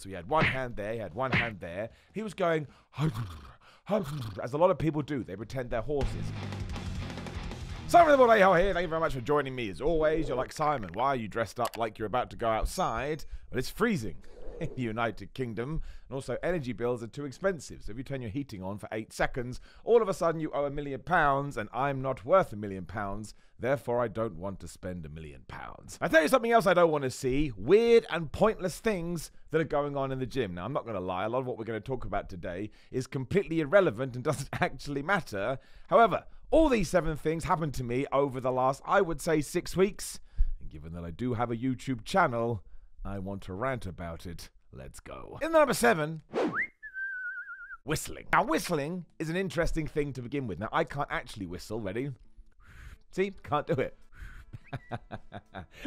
So he had one hand there, he had one hand there. He was going, as a lot of people do. They pretend they're horses. Simon the Bodybuilder here. Thank you very much for joining me. As always, you're like, Simon, why are you dressed up like you're about to go outside? Well, it's freezing in the United Kingdom, and also energy bills are too expensive. So if you turn your heating on for 8 seconds, all of a sudden you owe £1 million, and I'm not worth £1 million. Therefore, I don't want to spend £1 million. I tell you something else I don't want to see: weird and pointless things that are going on in the gym. Now, I'm not going to lie. A lot of what we're going to talk about today is completely irrelevant and doesn't actually matter. However, all these 7 things happened to me over the last, I would say, 6 weeks. And given that I do have a YouTube channel, I want to rant about it. Let's go. In number 7, whistling. Now, whistling is an interesting thing to begin with. Now, I can't actually whistle. Ready? See? Can't do it.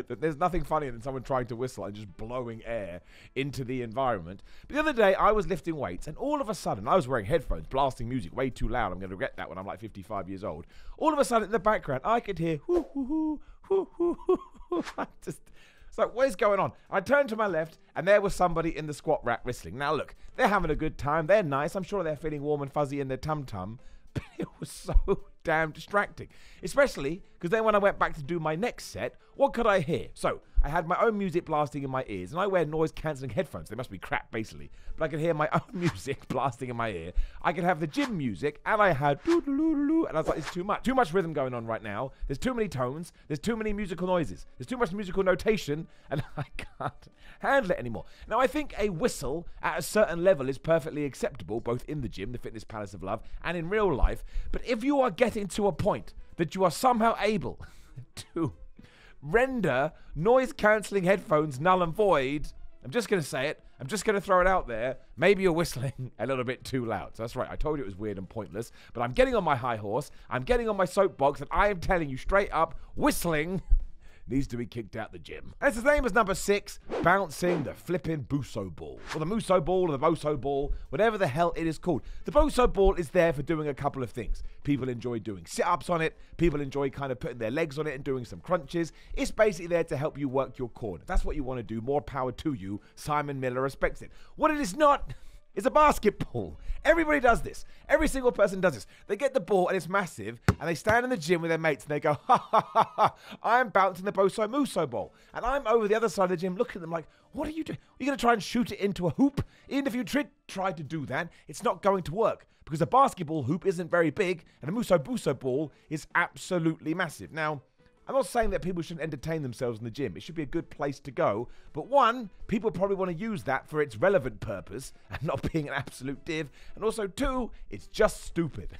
But there's nothing funnier than someone trying to whistle and just blowing air into the environment. But the other day, I was lifting weights, and all of a sudden, I was wearing headphones, blasting music way too loud. I'm going to regret that when I'm like 55 years old. All of a sudden, in the background, I could hear hoo, hoo, hoo, hoo, hoo, hoo, hoo. It's like, what is going on? I turned to my left, and there was somebody in the squat rack whistling. Now, look, they're having a good time. They're nice. I'm sure they're feeling warm and fuzzy in their tum-tum. But it was so damn distracting. Especially because then when I went back to do my next set, what could I hear? So I had my own music blasting in my ears, and I wear noise-cancelling headphones. They must be crap, basically. But I could hear my own music blasting in my ear. I could have the gym music, and I had doo-doo-doo-doo-doo, and I was like, it's too much. Too much rhythm going on right now. There's too many tones. There's too many musical noises. There's too much musical notation, and I can't handle it anymore. Now, I think a whistle at a certain level is perfectly acceptable, both in the gym, the fitness palace of love, and in real life. But if you are getting to a point that you are somehow able to render noise-cancelling headphones null and void, I'm just going to say it. I'm just going to throw it out there. Maybe you're whistling a little bit too loud. So that's right. I told you it was weird and pointless. But I'm getting on my high horse. I'm getting on my soapbox. And I am telling you straight up, whistling needs to be kicked out the gym. And it's the same as number 6, bouncing the flipping Buso ball. Or the Muso ball, or the Boso ball, whatever the hell it is called. The Boso ball is there for doing a couple of things. People enjoy doing sit-ups on it. People enjoy kind of putting their legs on it and doing some crunches. It's basically there to help you work your core. If that's what you want to do, more power to you. Simon Miller respects it. What it is not is a basketball. Everybody does this. Every single person does this. They get the ball and it's massive, and they stand in the gym with their mates and they go, ha ha ha ha, I'm bouncing the Boso Muso ball. And I'm over the other side of the gym looking at them like, what are you doing? Are you going to try and shoot it into a hoop? Even if you try to do that, it's not going to work because a basketball hoop isn't very big and a Muso Buso ball is absolutely massive. Now, I'm not saying that people shouldn't entertain themselves in the gym. It should be a good place to go. But one, people probably want to use that for its relevant purpose and not being an absolute div. And also, 2, it's just stupid.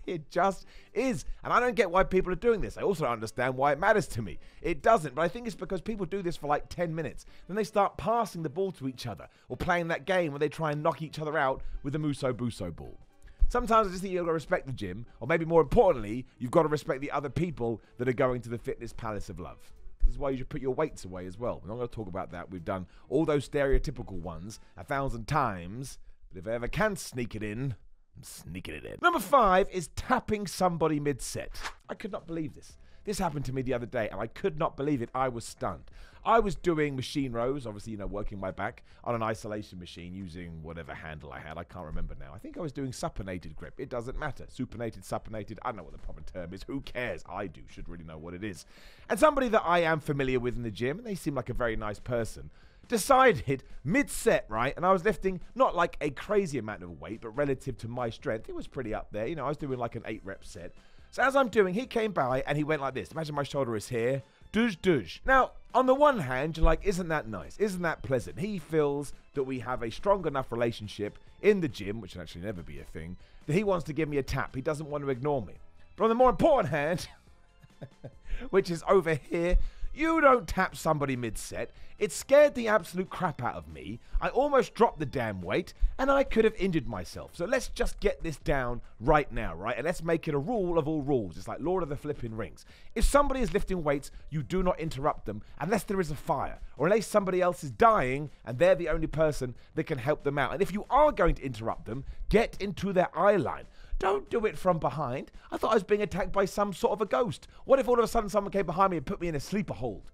It just is. And I don't get why people are doing this. I also don't understand why it matters to me. It doesn't. But I think it's because people do this for like 10 minutes. Then they start passing the ball to each other or playing that game where they try and knock each other out with the Muso Buso ball. Sometimes I just think you've got to respect the gym, or maybe more importantly, you've got to respect the other people that are going to the fitness palace of love. This is why you should put your weights away as well. We're not going to talk about that. We've done all those stereotypical ones 1,000 times, but if I ever can sneak it in, I'm sneaking it in. Number 5 is tapping somebody mid-set. I could not believe this. This happened to me the other day, and I could not believe it. I was stunned. I was doing machine rows, obviously, working my back on an isolation machine using whatever handle I had. I can't remember now. I think I was doing supinated grip. It doesn't matter. Supinated, supinated, I don't know what the proper term is. Who cares? I do. Should really know what it is. And somebody that I am familiar with in the gym, and they seem like a very nice person, decided mid-set, right? And I was lifting not like a crazy amount of weight, but relative to my strength, it was pretty up there. I was doing like an 8-rep set. So as I'm doing, he came by and he went like this. Imagine my shoulder is here. Douche, douche. Now, on the one hand, you're like, isn't that nice? Isn't that pleasant? He feels that we have a strong enough relationship in the gym, which will actually never be a thing, that he wants to give me a tap. He doesn't want to ignore me. But on the more important hand, which is over here, you don't tap somebody mid-set. It scared the absolute crap out of me. I almost dropped the damn weight, and I could have injured myself. So let's just get this down right now, right? And let's make it a rule of all rules. It's like Lord of the Flipping Rings. If somebody is lifting weights, you do not interrupt them unless there is a fire, or unless somebody else is dying, and they're the only person that can help them out. And if you are going to interrupt them, get into their eye line. Don't do it from behind. I thought I was being attacked by some sort of a ghost. What if all of a sudden someone came behind me and put me in a sleeper hold?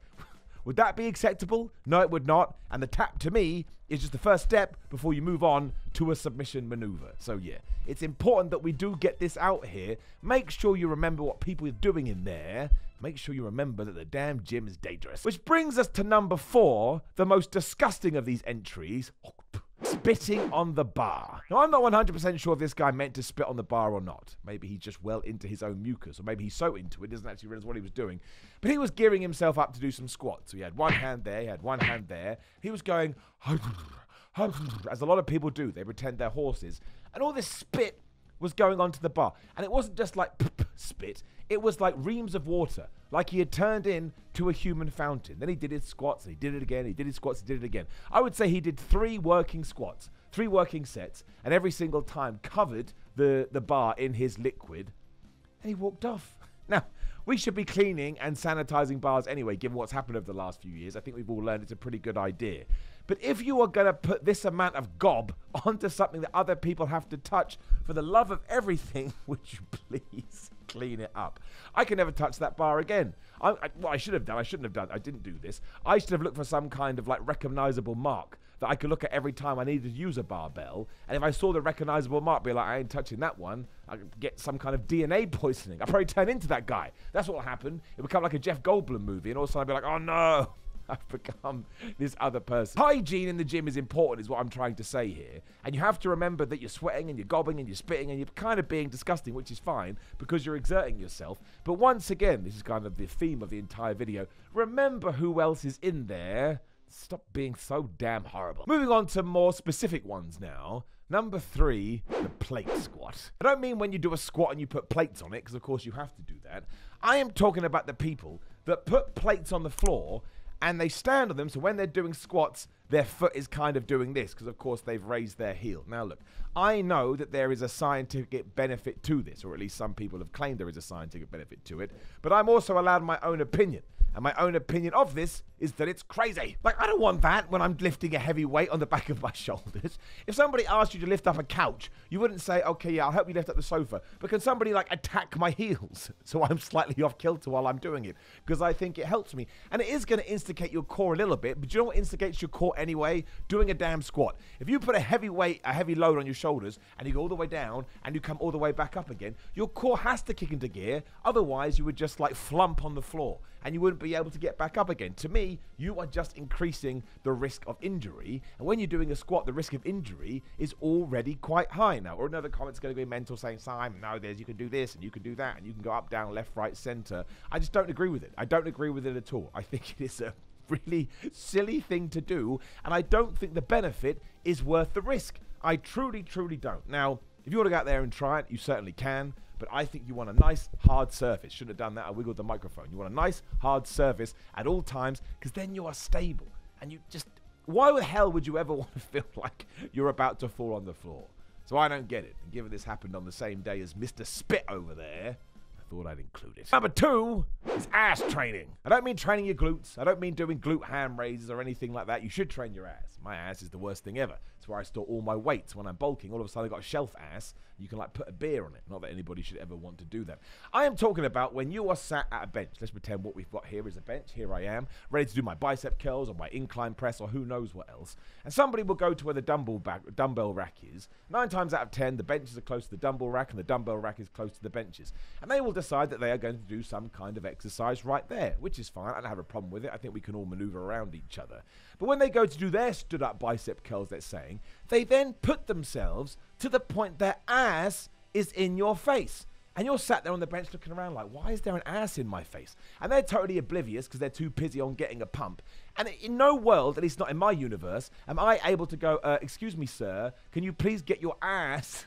Would that be acceptable? No, it would not. And the tap, to me, is just the first step before you move on to a submission maneuver. So yeah, it's important that we do get this out here. Make sure you remember what people are doing in there. Make sure you remember that the damn gym is dangerous. Which brings us to number 4, the most disgusting of these entries. Spitting on the bar. Now, I'm not 100% sure if this guy meant to spit on the bar or not. Maybe he's just well into his own mucus, or maybe he's so into it, doesn't actually realize what he was doing. But he was gearing himself up to do some squats. So he had one hand there, he had one hand there. He was going, as a lot of people do. They pretend they're horses. And all this spit was going onto the bar. And it wasn't just like spit. It was like reams of water, like he had turned into a human fountain. Then he did his squats, and he did it again, he did his squats, he did it again. I would say he did 3 working squats, 3 working sets, and every single time covered the bar in his liquid, and he walked off. Now, we should be cleaning and sanitizing bars anyway, given what's happened over the last few years. I think we've all learned it's a pretty good idea. But if you are going to put this amount of gob onto something that other people have to touch, for the love of everything, would you please clean it up? I can never touch that bar again. I should have done. I shouldn't have done. I didn't do this. I should have looked for some kind of like recognizable mark that I could look at every time I needed to use a barbell. And if I saw the recognizable mark, be like, I ain't touching that one. I could get some kind of DNA poisoning. I'd probably turn into that guy. That's what will happen. It'll become like a Jeff Goldblum movie, and all of a sudden I'd be like, oh no, I've become this other person. Hygiene in the gym is important, is what I'm trying to say here. And you have to remember that you're sweating and you're gobbing and you're spitting and you're kind of being disgusting, which is fine because you're exerting yourself. But once again, this is kind of the theme of the entire video. Remember who else is in there. Stop being so damn horrible. Moving on to more specific ones now. Number 3, the plate squat. I don't mean when you do a squat and you put plates on it, because of course you have to do that. I am talking about the people that put plates on the floor and they stand on them, so when they're doing squats, their foot is kind of doing this, because of course they've raised their heel. Now look, I know that there is a scientific benefit to this, or at least some people have claimed there is a scientific benefit to it, but I'm also allowed my own opinion. And my own opinion of this is that it's crazy. Like, I don't want that when I'm lifting a heavy weight on the back of my shoulders. If somebody asked you to lift up a couch, you wouldn't say, okay, yeah, I'll help you lift up the sofa. But can somebody, like, attack my heels so I'm slightly off kilter while I'm doing it? Because I think it helps me. And it is going to instigate your core a little bit, but you know what instigates your core anyway? Doing a damn squat. If you put a heavy weight, a heavy load on your shoulders, and you go all the way down, and you come all the way back up again, your core has to kick into gear. Otherwise, you would just, like, flump on the floor, and you wouldn't be able to get back up again. To me, you are just increasing the risk of injury. And when you're doing a squat, the risk of injury is already quite high now. Or another comment's going to be mental saying, Simon, no, you can do this and you can do that and you can go up, down, left, right, center. I just don't agree with it. I don't agree with it at all. I think it is a really silly thing to do. And I don't think the benefit is worth the risk. I truly, truly don't. Now, if you want to go out there and try it, you certainly can. But I think you want a nice, hard surface. Shouldn't have done that. I wiggled the microphone. You want a nice, hard surface at all times, because then you are stable. And you just... why the hell would you ever want to feel like you're about to fall on the floor? So I don't get it. And given this happened on the same day as Mr. Spit over there, I thought I'd include it. Number 2 is ass training. I don't mean training your glutes. I don't mean doing glute ham raises or anything like that. You should train your ass. My ass is the worst thing ever. It's where I store all my weights when I'm bulking. All of a sudden I've got a shelf ass. You can like put a beer on it. Not that anybody should ever want to do that. I am talking about when you are sat at a bench. Let's pretend what we've got here is a bench. Here I am, ready to do my bicep curls or my incline press or who knows what else. And somebody will go to where the dumbbell rack is. 9 times out of 10, the benches are close to the dumbbell rack and the dumbbell rack is close to the benches. And they will decide that they are going to do some kind of exercise right there, which is fine. I don't have a problem with it. I think we can all maneuver around each other. But when they go to do their stood up bicep curls, let's say, they then put themselves to the point their ass is in your face. And you're sat there on the bench looking around like, why is there an ass in my face? And they're totally oblivious because they're too busy on getting a pump. And in no world, at least not in my universe, am I able to go, excuse me, sir, can you please get your ass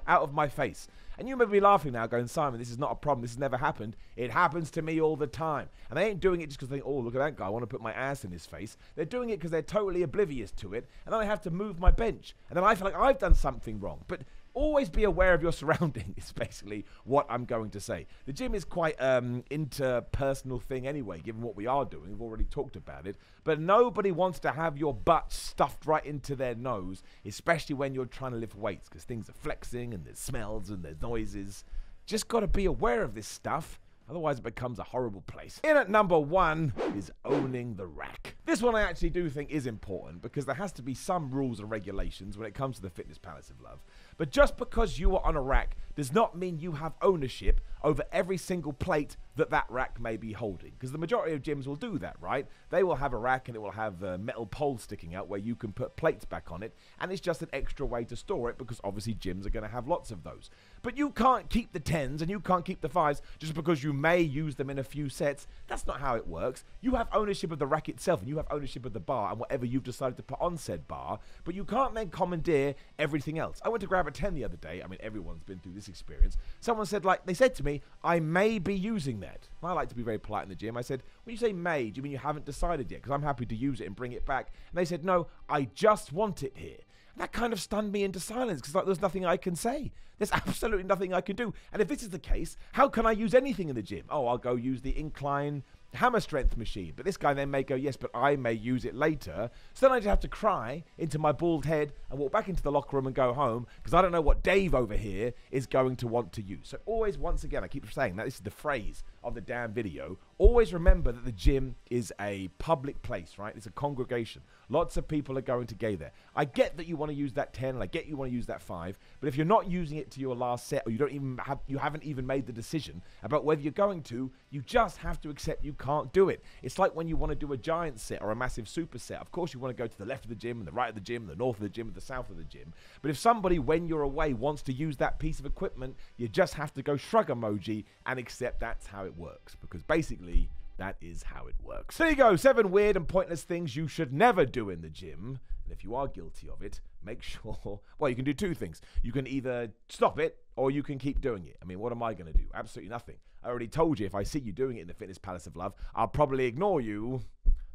out of my face? And you may be laughing now going, Simon, this is not a problem. This has never happened. It happens to me all the time. And they ain't doing it just because they think, oh, look at that guy. I want to put my ass in his face. They're doing it because they're totally oblivious to it. And then I have to move my bench. And then I feel like I've done something wrong. But always be aware of your surroundings is basically what I'm going to say. The gym is quite interpersonal thing anyway, given what we are doing. We've already talked about it. But nobody wants to have your butt stuffed right into their nose, especially when you're trying to lift weights, because things are flexing and there's smells and there's noises. Just got to be aware of this stuff Otherwise, it becomes a horrible place. In at number 1 is owning the rack. This one I actually do think is important because there has to be some rules and regulations when it comes to the Fitness Palace of Love. But just because you are on a rack does not mean you have ownership over every single plate that rack may be holding. Because the majority of gyms will do that, right? They will have a rack and it will have metal poles sticking out where you can put plates back on it. And it's just an extra way to store it because obviously gyms are going to have lots of those. But you can't keep the 10s and you can't keep the 5s just because you may use them in a few sets. That's not how it works. You have ownership of the rack itself and you have ownership of the bar and whatever you've decided to put on said bar. But you can't then commandeer everything else. I went to grab a 10 the other day. I mean, everyone's been through this experience. Someone said, they said to me, I may be using that. I like to be very polite in the gym. I said, when you say may, do you mean you haven't decided yet? Because I'm happy to use it and bring it back. And they said, no, I just want it here. And that kind of stunned me into silence because there's nothing I can say. There's absolutely nothing I can do. And if this is the case, how can I use anything in the gym? Oh, I'll go use the incline hammer strength machine. But this guy then may go, yes, but I may use it later. So then I just have to cry into my bald head and walk back into the locker room and go home because I don't know what Dave over here is going to want to use. So always, once again, I keep saying that this is the phrase of the damn video. Always remember that the gym is a public place, right? It's a congregation. Lots of people are going to go there. I get that you want to use that 10 and I get you want to use that 5, but if you're not using it to your last set or you haven't even made the decision about whether you're going to, you just have to accept you can't do it. It's like when you want to do a giant set or a massive super set. Of course, you want to go to the left of the gym and the right of the gym, the north of the gym and the south of the gym. But if somebody, when you're away, wants to use that piece of equipment, you just have to go shrug emoji and accept that's how it works. Because basically, that is how it works. There you go, 7 weird and pointless things you should never do in the gym. And if you are guilty of it, make sure, well, you can do 2 things. You can either stop it or you can keep doing it. I mean, what am I going to do? Absolutely nothing. I already told you if I see you doing it in the Fitness Palace of Love, I'll probably ignore you.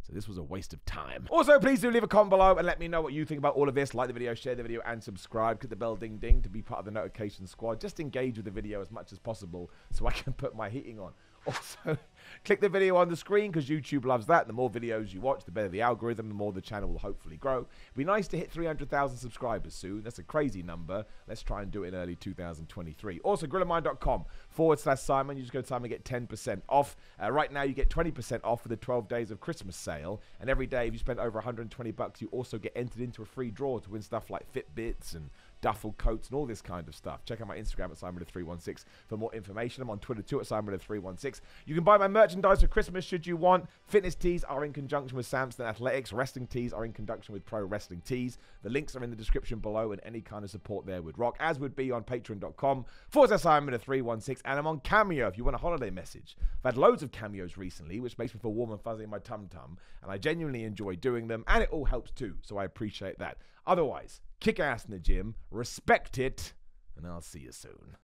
So this was a waste of time. Also, please do leave a comment below and let me know what you think about all of this. Like the video, share the video, and subscribe. Click the bell ding ding to be part of the notification squad. Just engage with the video as much as possible so I can put my heating on. Also, click the video on the screen because YouTube loves that. The more videos you watch, the better the algorithm, the more the channel will hopefully grow. It'd be nice to hit 300,000 subscribers soon. That's a crazy number. Let's try and do it in early 2023. Also, grillermind.com/Simon. You just go to Simon and get 10% off. Right now, you get 20% off for the 12 days of Christmas sale. And every day, if you spend over 120 bucks, you also get entered into a free draw to win stuff like Fitbits and duffel coats and all this kind of stuff. Check out my Instagram at Simon316 for more information. I'm on Twitter too at Simon316. You can buy my merchandise for Christmas should you want. Fitness tees are in conjunction with Samson Athletics. Wrestling tees are in conjunction with Pro Wrestling Tees. The links are in the description below and any kind of support there would rock, as would be on patreon.com/Simon316. And I'm on Cameo if you want a holiday message. I've had loads of cameos recently, which makes me feel warm and fuzzy in my tum-tum, and I genuinely enjoy doing them, and it all helps too, so I appreciate that. Otherwise, kick ass in the gym, respect it, and I'll see you soon.